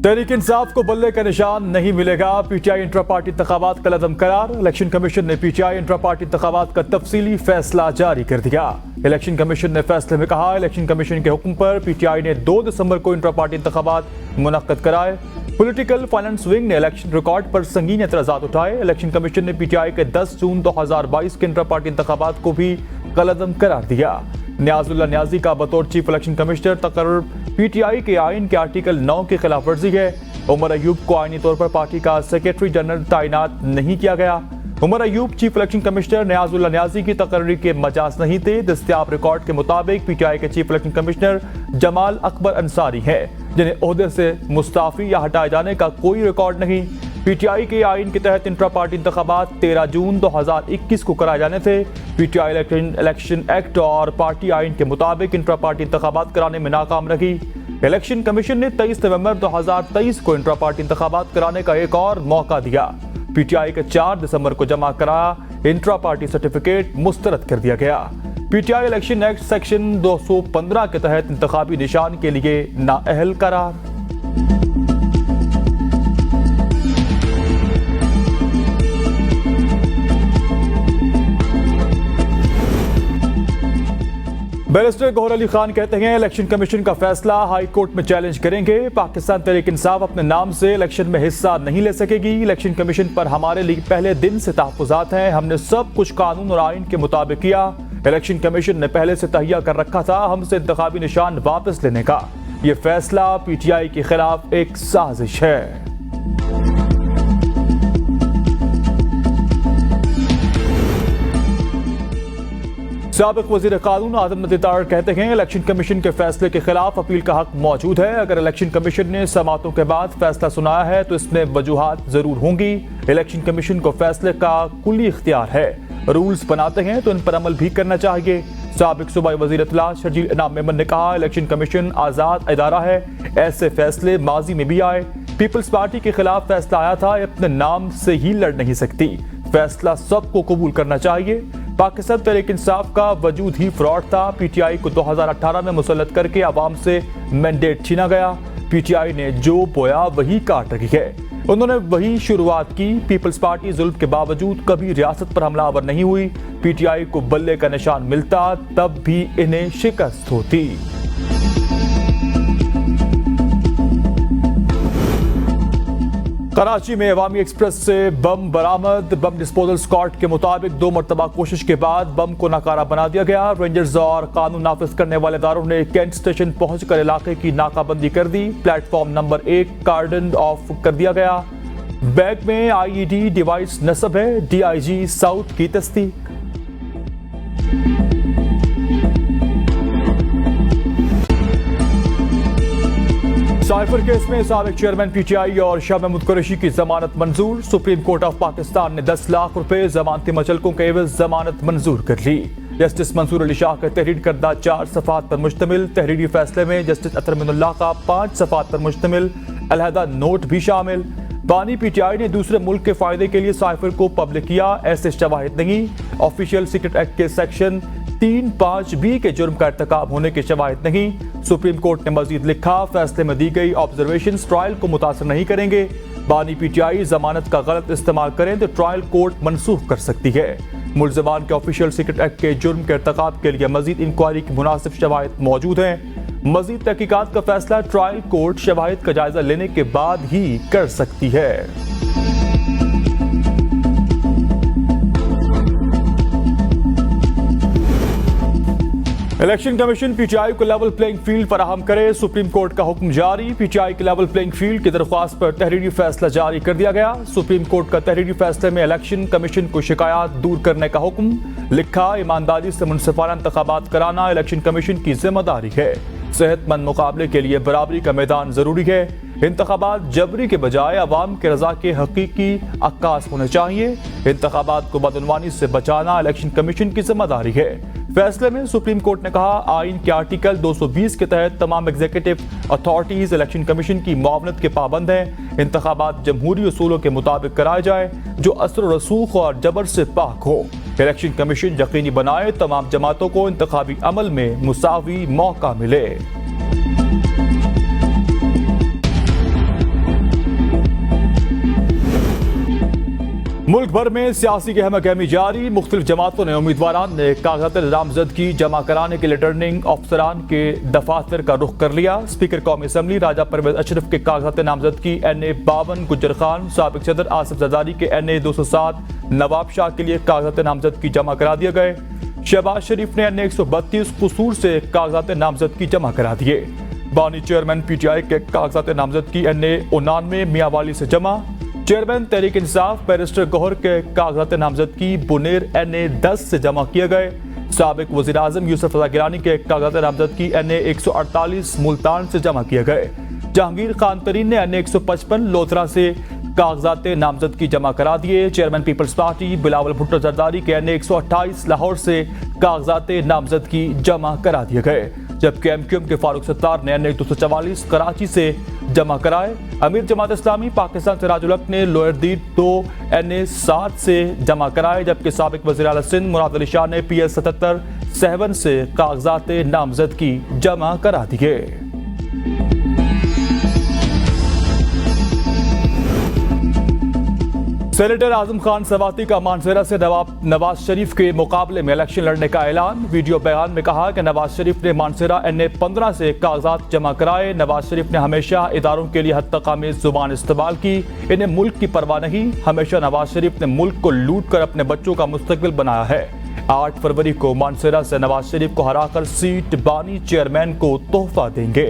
तहरीक इंसाफ को बल्ले का निशान नहीं मिलेगा। पीटीआई इंट्रा पार्टी इंतखाबात का लदम करार। इलेक्शन कमीशन ने पीटीआई इंट्रा पार्टी इंतखाबात का तफसीली फैसला जारी कर दिया। इलेक्शन कमीशन ने फैसले में कहा, इलेक्शन कमीशन के हुक्म पर पीटीआई ने 2 दिसंबर को इंट्रा पार्टी इंतखाबात मुनक्कद कराए। पॉलिटिकल फाइनेंस विंग ने इलेक्शन रिकॉर्ड पर संगीन एतराजात उठाए। इलेक्शन कमीशन ने पीटीआई के 10 जून 2022 के इंट्रा पार्टी इंतखाबात को भी कलअदम करार दिया। नियाजुल्लाह नियाजी का बतौर चीफ इलेक्शन कमिश्नर तकर्रुर पीटीआई के आइन के आर्टिकल 9 की खिलाफ वर्जी है। उमर अयूब को आईनी तौर पर पार्टी का सेक्रेटरी जनरल तैनात नहीं किया गया। Umar Ayub chief election commissioner Niazullah Niazi की तकर्री के मजाज नहीं थे। दस्तयाब रिकॉर्ड के मुताबिक पीटीआई के chief election commissioner Jamal Akbar Ansari है, जिन्हें ओहदे से मुस्ताफी या हटाए जाने का कोई रिकॉर्ड नहीं। पीटीआई के आइन के तहत इंट्रा पार्टी इंतखाबात 13 जून 2021 को कराए जाने थे। पीटीआई इलेक्शन एक्ट और पार्टी आइन के मुताबिक इंट्रा पार्टी इंतखाबात कराने में नाकाम रही। इलेक्शन कमीशन ने 23 नवंबर 2023 को इंट्रा पार्टी इंतखाबात कराने का एक और मौका दिया। पीटीआई के 4 दिसंबर को जमा कराया इंट्रा पार्टी सर्टिफिकेट मुस्तरद कर दिया गया। पीटीआई इलेक्शन एक्ट सेक्शन 215 के तहत इंतखाबी निशान के लिए नाअहल करार। बैरिस्टर गौहर अली खान कहते हैं, इलेक्शन कमीशन का फैसला हाई कोर्ट में चैलेंज करेंगे। पाकिस्तान तहरीक इंसाफ अपने नाम से इलेक्शन में हिस्सा नहीं ले सकेगी। इलेक्शन कमीशन पर हमारे लिए पहले दिन से तहफ्फुज़ात हैं। हमने सब कुछ कानून और आइन के मुताबिक किया। इलेक्शन कमीशन ने पहले से तहिया कर रखा था हमसे इंतखाबी निशान वापस लेने का। यह फैसला पीटीआई के खिलाफ एक साजिश है। साबिक वजीर कानून आजम नदीतार कहते हैं, इलेक्शन कमीशन के फैसले के खिलाफ अपील का हक मौजूद है। अगर इलेक्शन कमीशन ने समातों के बाद फैसला सुनाया है तो इसमें वजूहात जरूर होंगी। इलेक्शन कमीशन को फैसले का कुली इख्तियार है। रूल्स बनाते हैं तो इन पर अमल भी करना चाहिए। साबिक सूबाई वजीर इत्तला शर्जील इनाम मेमन ने कहा, इलेक्शन कमीशन आजाद इदारा है। ऐसे फैसले माजी में भी आए। पीपल्स पार्टी के खिलाफ फैसला आया था, अपने नाम से ही लड़ नहीं सकती। फैसला सबको कबूल करना चाहिए। पाकिस्तान तहरीक इंसाफ का वजूद ही फ्रॉड था। पीटीआई को 2018 में मुसल्लत करके आवाम से मैंडेट छीना गया। पीटीआई ने जो बोया वही काट रही है। उन्होंने वही शुरुआत की। पीपल्स पार्टी जुल्म के बावजूद कभी रियासत पर हमलावर नहीं हुई। पीटीआई को बल्ले का निशान मिलता तब भी इन्हें शिकस्त होती। कराची में अवामी एक्सप्रेस से बम बरामद। बम डिस्पोजल स्क्वाड के मुताबिक 2 मरतबा कोशिश के बाद बम को नाकारा बना दिया गया। रेंजर्स और कानून नाफिज करने वाले इदारों ने कैंट स्टेशन पहुंचकर इलाके की नाकाबंदी कर दी। प्लेटफॉर्म नंबर 1 कार्डन ऑफ कर दिया गया। बैग में आईईडी डिवाइस नस्ब है। डीआईजी साउथ की तस्दीक। साइफर केस में साबिक चेयरमैन पीटीआई और शाह महमूद कुरैशी की जमानत मंजूर। सुप्रीम कोर्ट ऑफ पाकिस्तान ने 10 लाख रुपए जमानती मचलकों के एवज जमानत मंजूर कर ली। जस्टिस मंसूर अली शाह का तहरीर करदा 4 सफ़ात पर मुश्तमिल तहरीरी फैसले में जस्टिस अतर मिनुल्लाह का 5 सफ़ात पर मुश्तमिल अलहदा नोट भी शामिल। बानी पीटीआई ने दूसरे मुल्क के फायदे के लिए साइफर को पब्लिक किया, ऐसे शवाहिद नहीं। ऑफिशियल सीक्रेट एक्ट के सेक्शन 3(5)B के जुर्म का इर्तिकाब होने के शवाहिद नहीं। सुप्रीम कोर्ट ने मजीद लिखा, फैसले में दी गई ऑब्जर्वेशन ट्रायल को मुतासर नहीं करेंगे। बानी पीटीआई जमानत का गलत इस्तेमाल करें तो ट्रायल कोर्ट मनसूख कर सकती है। मुल्ज़िमान के ऑफिशियल सीक्रेट एक्ट के जुर्म के इर्तिकाब के लिए मजीद इंक्वायरी की मुनासिब शवाहिद मौजूद हैं। मजीद तहकीकात का फैसला ट्रायल कोर्ट शवाहिद का जायजा लेने के बाद ही कर सकती है। इलेक्शन कमीशन पीटीआई को लेवल प्लेइंग फील्ड फराहम करे। सुप्रीम कोर्ट का हुक्म जारी। पीटीआई के लेवल प्लेइंग फील्ड की दरख्वास्त पर तहरीरी फैसला जारी कर दिया गया। सुप्रीम कोर्ट का तहरीरी फैसले में इलेक्शन कमीशन को शिकायत दूर करने का हुक्म। लिखा, ईमानदारी से मुनसिफाना इंतखाबात कराना इलेक्शन कमीशन की जिम्मेदारी है। सेहतमंद मुकाबले के लिए बराबरी का मैदान जरूरी है। इंतखाबात जबरी के बजाय अवाम के रजा के हकीकी अक्कास होने चाहिए। इंतखाबात को बदउनवानी से बचाना इलेक्शन कमीशन की जिम्मेदारी है। फैसले में सुप्रीम कोर्ट ने कहा, आइन के आर्टिकल 220 के तहत तमाम एग्जीक्यूटिव अथॉरिटीज इलेक्शन कमीशन की मुआवनत के पाबंद हैं। इंतखाबात जमहूरी उसूलों के मुताबिक कराए जाए जो असर रसूख और जबर से पाक हो। इलेक्शन कमीशन यकीनी बनाए तमाम जमातों को इंतखाबी अमल में मुसावी मौका मिले। मुल्क भर में सियासी गहमा गहमी जारी। मुख्तलिफ जमातों ने उम्मीदवारान ने कागजात नामजदगी जमा कराने के लिए रिटर्निंग अफसरान के दफातर का रुख कर लिया। स्पीकर कौमी असम्बली राजा परवेज अशरफ के कागजात नामजदगी NA 52, गुज्जर खान साबिक सदर आसिफ जरदारी के NA 207, नवाब शाह के लिए कागजात नामजदगी जमा करा दिए गए। शहबाज शरीफ ने NA 132 कसूर से कागजात नामजदगी जमा करा दिए। बानी चेयरमैन PTI के कागजात नामजदगी NA 99 मियांवाली से जमा। चेयरमैन तहरीक इंसाफ बैरिस्टर गौहर के कागजात नामजदगी बुनेर NA 10 से जमा किए गए। साबिक वजीर आजम यूसुफ रजा गिलानी के कागजात नामजदगी NA 148 मुल्तान से जमा किए गए। जहांगीर खान तरीन ने NA 155 लोथरा से कागजात नामजदगी जमा करा दिए। Chairman Peoples Party Bilawal Bhutto Zardari के NA 128 लाहौर से कागजात नामजदगी जमा करा दिए गए, जबकि MQM के फारूक सत्तार ने NA 244 कराची से जमा कराए। अमीर जमात इस्लामी पाकिस्तान सिराजुल हक ने लोअर दीद 2 NA 7 से जमा कराए, जबकि साबिक वज़ीर आला सिंध मुराद अली शाह ने PS 77 7 से कागजात नामजदगी जमा करा दिए। सेनेटर आजम खान सवाती का मानसेरा से नवाज शरीफ के मुकाबले में इलेक्शन लड़ने का ऐलान। वीडियो बयान में कहा कि नवाज शरीफ ने मानसेरा NA 15 से कागजात जमा कराए। नवाज शरीफ ने हमेशा इदारों के लिए हद-तक-आमेज़ जुबान इस्तेमाल की। इन्हें मुल्क की परवाह नहीं। हमेशा नवाज शरीफ ने मुल्क को लूट कर अपने बच्चों का मुस्तकबिल बनाया है। 8 फरवरी को मानसेरा से नवाज शरीफ को हराकर सीट बानी चेयरमैन को तोहफा देंगे।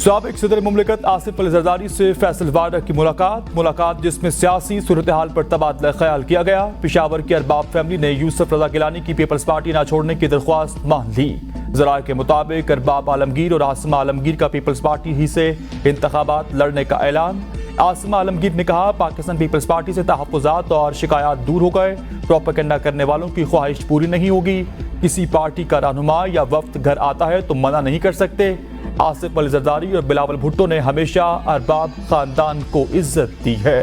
साबिक सदर मुमलिकत आसिफ अली जरदारी से फैसल वाडा की मुलाकात जिसमें सियासी सूरत हाल पर तबादला ख्याल किया गया। पेशावर की अरबाब फैमिली ने यूसुफ रजा गिलानी की पीपल्स पार्टी न छोड़ने की दरख्वास्त मान ली। जराये के मुताबिक अरबाब आलमगीर और आसिमा आलमगीर का पीपल्स पार्टी ही से इंतखाबात लड़ने का ऐलान। आसिमा आलमगीर ने कहा, पाकिस्तान पीपल्स पार्टी से तहफ़्फ़ुज़ात और शिकायत दूर हो गए। प्रोपेगेंडा करने वालों की ख्वाहिश पूरी नहीं होगी। किसी पार्टी का रहनुमा या वफ्द घर आता है तो मना नहीं कर सकते। आसिफ अली जरदारी और बिलावल भुट्टो ने हमेशा अरबाब खानदान को इज्जत दी है।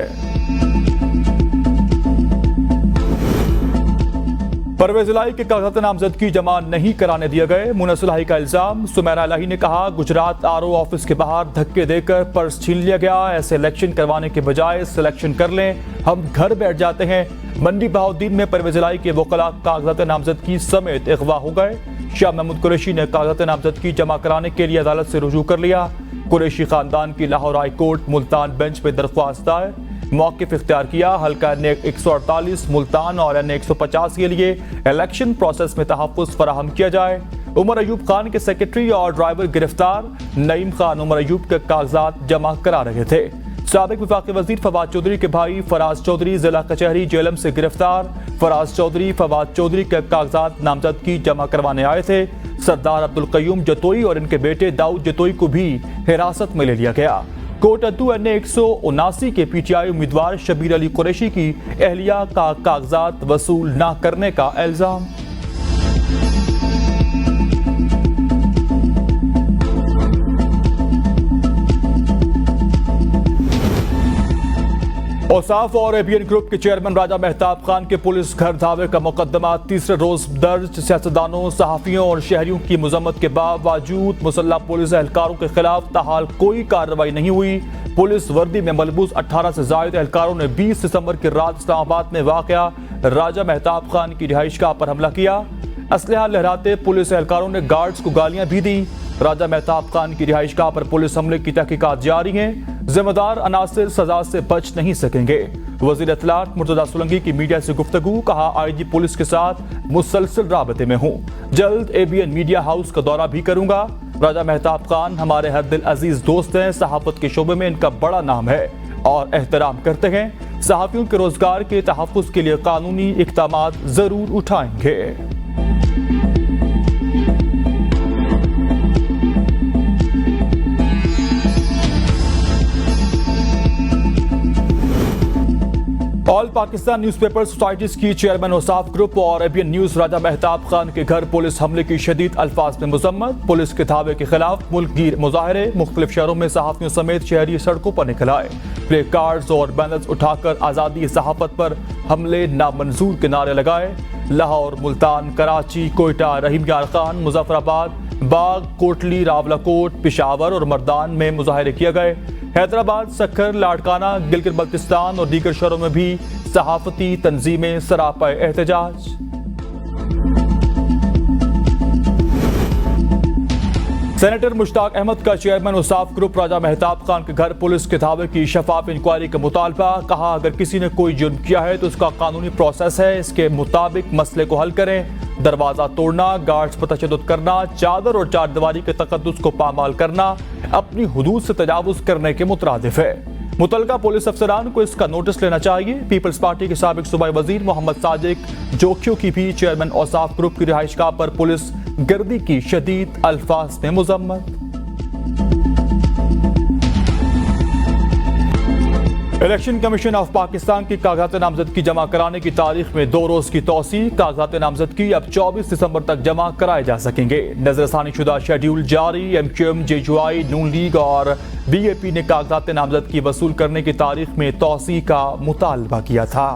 परवेज इलाही के कागजात नामजदगी जमा नहीं कराने दिए गए। मुनस्सर इलाही का इल्जाम। सुमेरा इलाही ने कहा, गुजरात RO ऑफिस के बाहर धक्के देकर पर्स छीन लिया गया। ऐसे इलेक्शन करवाने के बजाय सिलेक्शन कर लें, हम घर बैठ जाते हैं। मंडी बहाउद्दीन में परवेज इलाही के वकला कागजात नामजदगी समेत अगवा हो गए। शाह महमूद कुरैशी ने कागजात नामजदगी जमा कराने के लिए अदालत से रुजू कर लिया। कुरैशी खानदान की Lahore high court Multan bench पे दरख्वास्त दायर, मौक़िफ़ इख्तियार किया। हल्का NA 148 मुल्तान और NA 150 के लिए इलेक्शन प्रोसेस में तहफ़्फ़ुज़ फराहम किया जाए। उमर अयूब खान के सेक्रेटरी और ड्राइवर गिरफ्तार। नईम खान उमर अयूब के कागजात जमा करा रहे थे। साबिक वफाकी वजीर फवाद चौधरी के भाई फराज चौधरी जिला कचहरी जेलम से गिरफ्तार। फराज चौधरी फवाद चौधरी के कागजात नामजदगी जमा करवाने आए थे। सरदार अब्दुल कयूम जतोई और इनके बेटे दाऊद जतोई को भी हिरासत में ले लिया गया। कोटद्दू NA 179 के PTI उम्मीदवार शबीर अली कुरैशी की अहलिया का कागजात वसूल न करने का इल्जाम। औसाफ और ABN ग्रुप के चेयरमैन राजा मेहताब खान के पुलिस घर धावे का मुकदमा तीसरे रोज दर्ज। सियासतदानों, सहाफियों और शहरियों की मजम्मत के बावजूद मुसल्लह पुलिस एहलकारों के खिलाफ ताहाल कोई कार्रवाई नहीं हुई। पुलिस वर्दी में मलबूस 18 से ज्यादा एहलकारों ने 20 दिसंबर की रात इस्लामाबाद में वाक़या राजा मेहताब खान की रिहाइशगाह पर हमला किया। असलहा लहराते पुलिस एहलकारों ने गार्ड्स को गालियां भी दी। राजा मेहताब खान की रिहाइशगाह पर पुलिस हमले की तहकीकात जारी है। जिम्मेदार अनासिर सजा से बच नहीं सकेंगे। वजीर इत्तलात मुर्तजा सोलंकी की मीडिया से गुफ्तगू। कहा, IG पुलिस के साथ मुसलसल राबते में हूँ। जल्द ABN मीडिया हाउस का दौरा भी करूंगा। राजा मेहताब खान हमारे हर दिल अजीज दोस्त हैं। सहाफत के शोबे में इनका बड़ा नाम है और एहतराम करते हैं। सहाफियों के रोजगार के तहफ़्फ़ुज़ के लिए कानूनी इक़दामात जरूर उठाएंगे। ऑल पाकिस्तान न्यूज़पेपर सोसाइटीज की चेयरमैन औसाफ ग्रुप और ABN न्यूज राजा मेहताब खान के घर पुलिस हमले की शदीद अल्फाज में मजम्मत। पुलिस के धावे के खिलाफ मुल्क गिर मुजाहरे। मुख्तलिफ शहरों में सहाफियों समेत शहरी सड़कों पर निकल आए। प्ले कार्ड्स और बैनर्स उठाकर आज़ादी सहाफत पर हमले नामंजूर के नारे लगाए। लाहौर, मुल्तान, कराची, कोयटा, रहीम यार खान, मुजफ्फराबाद, बाग, कोटली, रावलाकोट, पिशावर और मर्दान में मुजाहरे किए गए। हैदराबाद, सक्खर, लाड़काना, गिलगित बल्तिस्तान और दीगर शहरों में भी सहाफती तंजीमें सरापा एहतजाज। सेनेटर मुश्ताक अहमद का चेयरमैन औसाफ ग्रुप राजा मेहताब खान के घर पुलिस के दावे की शफाफ इंक्वायरी का मुतालबा। कहा, अगर किसी ने कोई जुर्म किया है तो उसका कानूनी प्रोसेस है, इसके मुताबिक मसले को हल करें। दरवाजा तोड़ना, गार्ड्स पर तशद्दुद करना, चादर और चारदीवारी के तकद्दुस को पामाल करना अपनी हुदूद से तजावुज करने के मुतरादिफ है। मुतलका पुलिस अफसरान को इसका नोटिस लेना चाहिए। पीपल्स पार्टी के साबिक सूबाई वजीर मोहम्मद सादिक जोखियों की भी चेयरमैन औसाफ ग्रुप की रिहाइशगाह पर पुलिस गर्दी की शदीद अल्फाज में मुजम्मत। इलेक्शन कमीशन ऑफ पाकिस्तान की कागजात नामजदगी जमा कराने की तारीख में 2 रोज की तौसी। कागजात नामजदगी अब 24 दिसंबर तक जमा कराए जा सकेंगे। नजरसानी शुदा शेड्यूल जारी। MQM, JUI, नून लीग और BAP ने कागजात नामजदगी वसूल करने की तारीख में तौसी का मुतालबा किया था।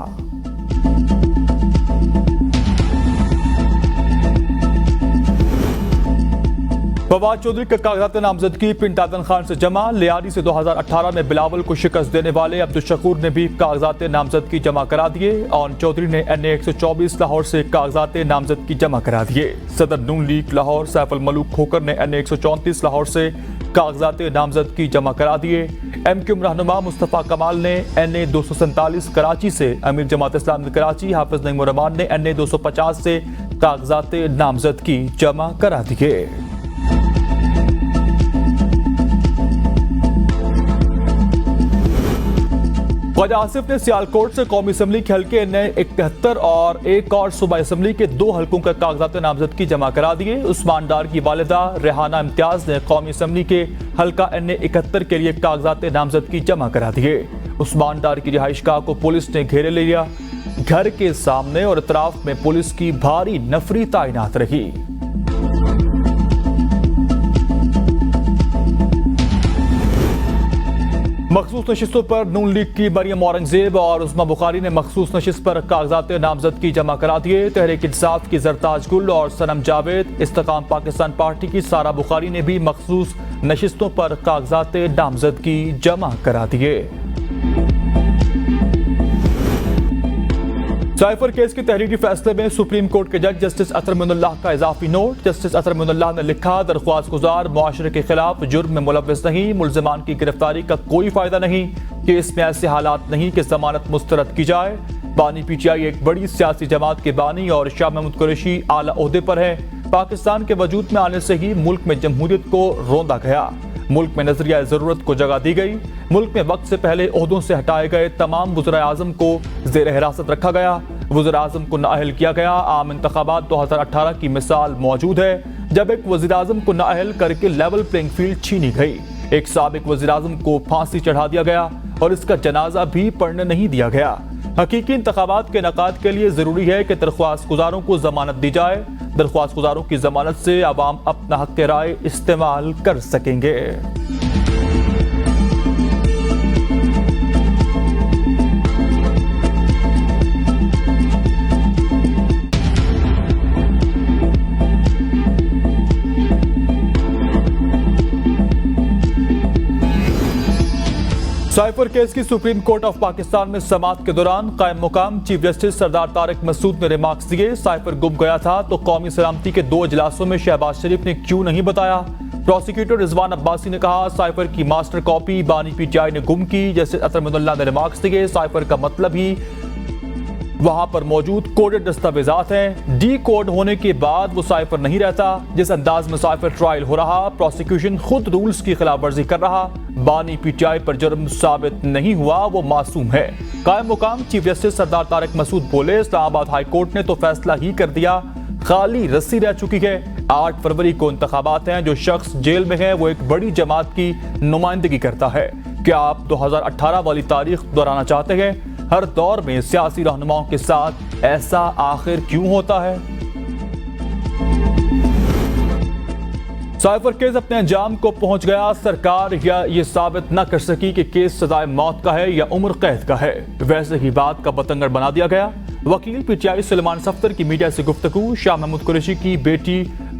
फवाद चौधरी का कागजात नामजदगी पिंड तातन खान से जमा। लियारी से 2018 में बिलावल को शिकस्त देने वाले अब्दुल शकूर ने भी कागजात नामजदगी जमा करा दिए और चौधरी ने NA 124 लाहौर से कागजात नामजदगी जमा करा दिए। सदर नून लीग लाहौर सैफ अल मलूक खोकर ने NA 134 लाहौर से कागजात नामजदगी जमा करा दिए। MQM रहनुमा मुस्तफ़ा कमाल ने NA 247 कराची से, अमीर जमात इस्लामी कराची हाफिज नईम रहमान ने NA 250 से कागजात नामजदगी जमा करा दिए। ख्वाजा आसिफ ने सियालकोट से कौमी असम्बली के हल्के NA 71 और एक और सूबाई असम्बली के 2 हल्कों का कागजात नामजदगी जमा करा दिए। उस्मान डार की वालिदा रेहाना इम्तियाज ने कौमी असम्बली के हल्का NA 71 के लिए कागजात नामजदगी जमा करा दिए। उस्मान डार की रिहाइशगाह को पुलिस ने घेरे ले लिया। घर के सामने और इतराफ में पुलिस की भारी नफरी तैनात रही। मखसूस नशिस्तों पर नून लीग की मरियम औरंगजेब और उस्मा बुखारी ने मखसूस नशिस्त पर कागजात नामजदगी जमा करा दिए। तहरीक इंसाफ की जरताज गुल और सनम जावेद, इस्तेकाम पाकिस्तान पार्टी की सारा बुखारी ने भी मखसूस नशिस्तों पर कागजात नामजदगी जमा करा दिए। साइफर केस के तहरीरी फैसले में सुप्रीम कोर्ट के जज जस्टिस अतर मोइनुल्लाह का इजाफी नोट। जस्टिस अतर मोइनुल्लाह ने लिखा, दरख्वास्त गुजार मुआशरे के खिलाफ जुर्म में मुलव्वस नहीं, मुल्जिमान की गिरफ्तारी का कोई फायदा नहीं। केस में ऐसे हालात नहीं कि जमानत मुस्तरद की जाए। बानी PTI एक बड़ी सियासी जमात के बानी और शाह महमूद कुरैशी आला ओहदे पर है। पाकिस्तान के वजूद में आने से ही मुल्क में जमहूरियत को रोंदा गया। मुल्क में नजरिया जरूरत को जगह दी गई। मुल्क में वक्त से पहले ओहदों से हटाए गए तमाम वज़ीर आज़म को ज़ेर हिरासत रखा गया। वज़ीर आज़म को नाअहल किया गया। आम इंतखाबात 2018 की मिसाल मौजूद है, जब एक वज़ीर आज़म को नाअहल करके लेवल प्लेइंग फील्ड छीनी गई। एक साबिक वज़ीर आज़म को फांसी चढ़ा दिया गया और इसका जनाजा भी पढ़ने नहीं दिया गया। हकीकी इंतखाबात के इनेकाद के लिए जरूरी है कि दरख्वास्त गुजारों को जमानत दी जाए। दरख्वास्त गुजारों की जमानत से अवाम अपना हक राय इस्तेमाल कर सकेंगे। साइफर केस की सुप्रीम कोर्ट ऑफ पाकिस्तान में समाअत के दौरान कायम मुकाम चीफ जस्टिस सरदार तारिक मसूद ने रिमार्क्स दिए। साइफर गुम गया था तो कौमी सलामती के 2 इजलासों में शहबाज शरीफ ने क्यों नहीं बताया। प्रोसिक्यूटर रिजवान अब्बासी ने कहा, साइफर की मास्टर कॉपी बानी PTI ने गुम की। जस्टिस अतर मोइनुल्लाह ने रिमार्क्स दिए, साइफर का मतलब ही वहां पर मौजूद कोडेड दस्तावेजात हैं। डी कोड होने के बाद वो साइफर नहीं रहता। जिस अंदाज में साइफर ट्रायल हो रहा, प्रोसिक्यूशन खुद रूल्स की खिलाफ वर्जी कर रहा। बानी PTI पर जुर्म साबित नहीं हुआ, वो मासूम है। कायम मुकाम चीफ जस्टिस सरदार तारिक मसूद बोले, इस्लामाबाद हाई कोर्ट ने तो फैसला ही कर दिया, खाली रस्सी रह चुकी है। 8 फरवरी को इंतखाबात हैं। जो शख्स जेल में है वो एक बड़ी जमात की नुमाइंदगी करता है। क्या आप 2018 वाली तारीख दोहराना चाहते हैं? हर दौर में सियासी रहनुमाओं के साथ ऐसा आखिर क्यों होता है? साइफर केस अपने अंजाम को पहुंच गया। सरकार या ये साबित न कर सकी कि केस सजाए मौत का है या उम्र कैद का है। वैसे ही बात का बतंगड़ बना दिया गया। वकील पीटीआई सुलेमान सफ्दर की मीडिया से गुफ्तगू। शाह महमूद कुरैशी की बेटी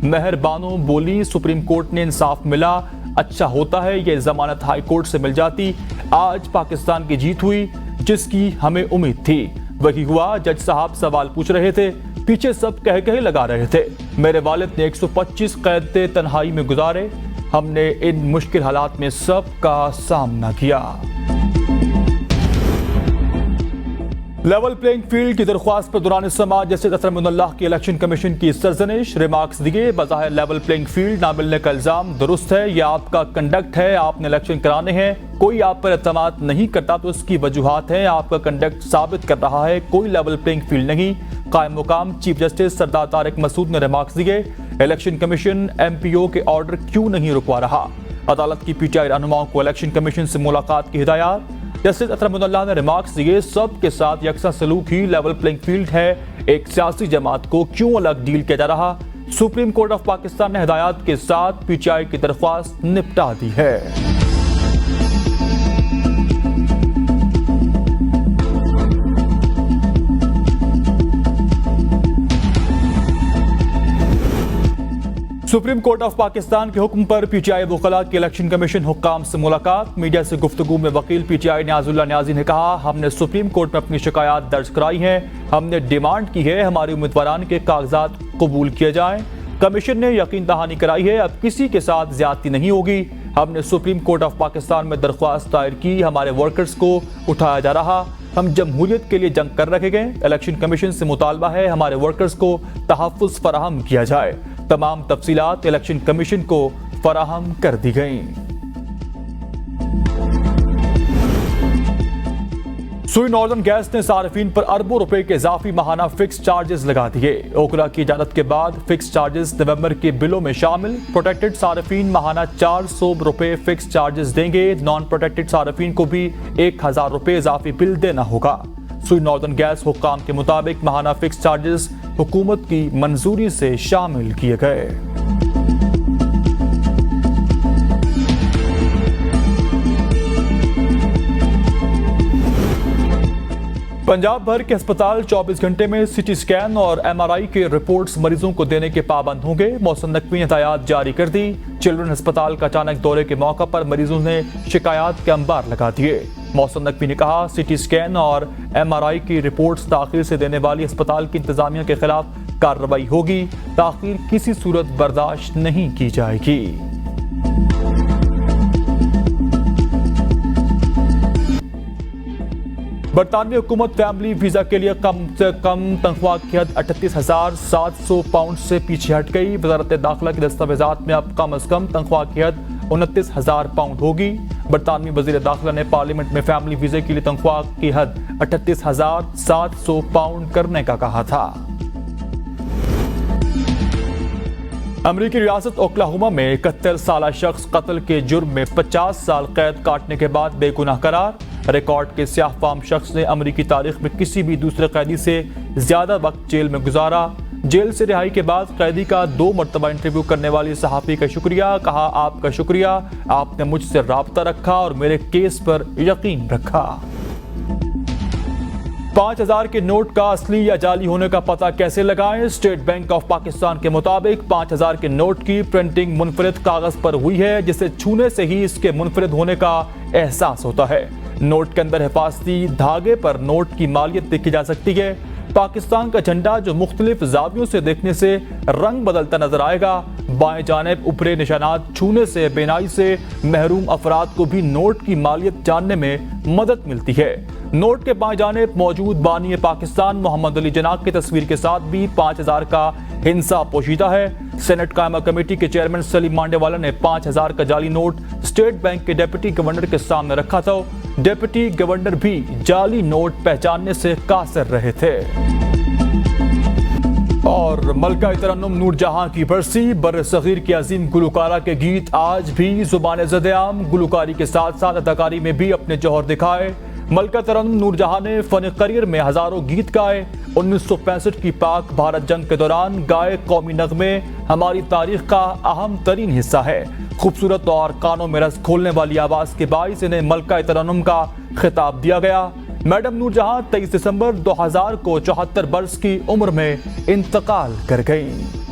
मेहर बानो बोली, सुप्रीम कोर्ट ने इंसाफ मिला, अच्छा होता है ये जमानत हाई कोर्ट से मिल जाती। आज पाकिस्तान की जीत हुई जिसकी हमें उम्मीद थी, वही हुआ। जज साहब सवाल पूछ रहे थे, पीछे सब कह लगा रहे थे। मेरे वालिद ने 125 क़ैद तन्हाई में गुजारे। हमने इन मुश्किल हालात में सबका सामना किया। लेवल प्लेइंग फील्ड की दरख्वास्त पर दौरान समाज जस्टिस अतहर मोइनुल्लाह की इलेक्शन कमीशन की सरजनिश। रिमार्क्स दिए, बज़ाहिर लेवल प्लेइंग फील्ड ना मिलने का इल्जाम दुरुस्त है, यह आपका कंडक्ट है, आपने इलेक्शन कराने हैं, कोई आप पर एतमाद नहीं करता तो इसकी वजूहात हैं, आपका कंडक्ट साबित कर रहा है कोई लेवल प्लेइंग फील्ड नहीं। कायम मुकाम चीफ जस्टिस सरदार तारिक मसूद ने रिमार्क्स दिए, इलेक्शन कमीशन MPO के ऑर्डर क्यों नहीं रुकवा रहा। अदालत की पीटीआई रहनुमाओं को इलेक्शन कमीशन से मुलाकात की हिदायत। जस्टिस अतहर मोइनुल्लाह ने रिमार्क्स दिए, सब के साथ यकसा सलूक ही लेवल प्लेइंग फील्ड है, एक सियासी जमात को क्यों अलग डील किया जा रहा। सुप्रीम कोर्ट ऑफ पाकिस्तान ने हिदायत के साथ पीटीआई की दरख्वास्त निपटा दी है। सुप्रीम कोर्ट ऑफ पाकिस्तान के हुक्म पर पीटीआई वकला की इलेक्शन कमीशन हुक्काम से मुलाकात। मीडिया से गुफ्तगू में वकील पीटीआई न्याजुल्लाह न्याजी ने कहा, हमने सुप्रीम कोर्ट में अपनी शिकायत दर्ज कराई हैं, हमने डिमांड की है हमारी उम्मीदवारान के कागजात कबूल किए जाएं। कमीशन ने यकीन दहानी कराई है अब किसी के साथ ज्यादती नहीं होगी। हमने सुप्रीम कोर्ट ऑफ पाकिस्तान में दरख्वास्त दायर की, हमारे वर्कर्स को उठाया जा रहा, हम जमहूरियत के लिए जंग कर रखे गए। इलेक्शन कमीशन से मुतालबा है हमारे वर्कर्स को तहफ़्फ़ुज़ फराहम किया जाए। तमाम तफसीलात इलेक्शन कमीशन को फराहम कर दी गई। सुई नॉर्दर्न गैस ने सार्फिन पर अरबों रुपए के इजाफी माहाना फिक्स चार्जेस लगा दिए। ओकरा की इजाजत के बाद फिक्स चार्जेस नवंबर के बिलों में शामिल। प्रोटेक्टेड सार्फिन माहाना 400 रुपए फिक्स चार्जेस देंगे। नॉन प्रोटेक्टेड सार्फिन को भी 1000 रुपए इजाफी बिल देना होगा। सुई नॉर्दर्न गैस हुक्काम के मुताबिक माहाना फिक्स चार्जेस हुकूमत की मंजूरी से शामिल किए गए। पंजाब भर के अस्पताल 24 घंटे में सिटी स्कैन और MRI के रिपोर्ट्स मरीजों को देने के पाबंद होंगे। मौसम नकवी ने हिदायत जारी कर दी। चिल्ड्रन अस्पताल का अचानक दौरे के मौका पर मरीजों ने शिकायत के अंबार लगा दिए। मौसम नकवी ने कहा, सिटी स्कैन और MRI की रिपोर्ट्स ताखीर से देने वाली अस्पताल की इंतजामिया के खिलाफ कार्रवाई होगी। ताखीर किसी सूरत बर्दाश्त नहीं की जाएगी। बरतानवी हुकूमत फैमिली वीजा के लिए कम से कम तनख्वाह की हद 38,700 पाउंड से पीछे हट गई। वजारत दाखिला की दस्तावेजात में अब कम से कम तनख्वाह की हद 29,000 पाउंड होगी। बरतानवी वजीर दाखिला ने पार्लियामेंट में फैमिली वीजे के लिए तनख्वाह की हद 38,700 पाउंड करने का कहा था। अमरीकी रियासत ओक्लाहोमा में 71 साल शख्स कत्ल के जुर्म में 50 साल कैद काटने के बाद बेगुनाह करार। रिकॉर्ड के स्याह फाम शख्स ने अमरीकी तारीख में किसी भी दूसरे कैदी से ज्यादा वक्त जेल में गुजारा। जेल से रिहाई के बाद कैदी का 2 मरतबा इंटरव्यू करने वाली सहाफी का शुक्रिया। कहा, आपका शुक्रिया, आपने मुझसे राब्ता रखा और मेरे केस पर यकीन रखा। 5000 के नोट का असली या जाली होने का पता कैसे लगाएं। स्टेट बैंक ऑफ पाकिस्तान के मुताबिक 5000 के नोट की प्रिंटिंग मुनफरिद कागज पर हुई है, जिसे छूने से ही इसके मुनफरिद होने का एहसास होता है। नोट के अंदर हिफाजती धागे पर नोट की मालियत देखी जा सकती है। पाकिस्तान का झंडा जो मुख्तलिफ जावियों से देखने से रंग बदलता नजर आएगा। बाएं जानिब ऊपरी निशानात छूने से बेनाई से महरूम अफराद को भी नोट की मालियत जानने में मदद मिलती है। नोट के बाएं जानिब मौजूद बानी पाकिस्तान मोहम्मद अली जिन्ना की तस्वीर के साथ भी 5000 का हिंसा पोशीदा है। सेनेट कायमा कमेटी के चेयरमैन सलीम मांडेवाला ने 5000 का जाली नोट स्टेट बैंक के डिप्टी गवर्नर के सामने रखा था। डिप्टी गवर्नर भी जाली नोट पहचानने से कासिर रहे थे। और मलका तरन्नुम नूरजहां की बरसी। बर्र-ए-सगीर की अजीम गुलकारा के गीत आज भी जुबान ज़द-ए-आम। गुलकारी के साथ साथ अदाकारी में भी अपने जौहर दिखाए। मलका तरन्नुम नूरजहां ने फन करियर में हजारों गीत गाए। 1965 की पाक भारत जंग के दौरान गाए कौमी नगमे हमारी तारीख का अहम तरीन हिस्सा है। खूबसूरत और कानों में रस खोलने वाली आवाज के बाइस इन्हें मलका तरन्नुम का खिताब दिया गया। मैडम नूरजहां 23 दिसंबर 2000 को 74 वर्ष की उम्र में इंतकाल कर गईं।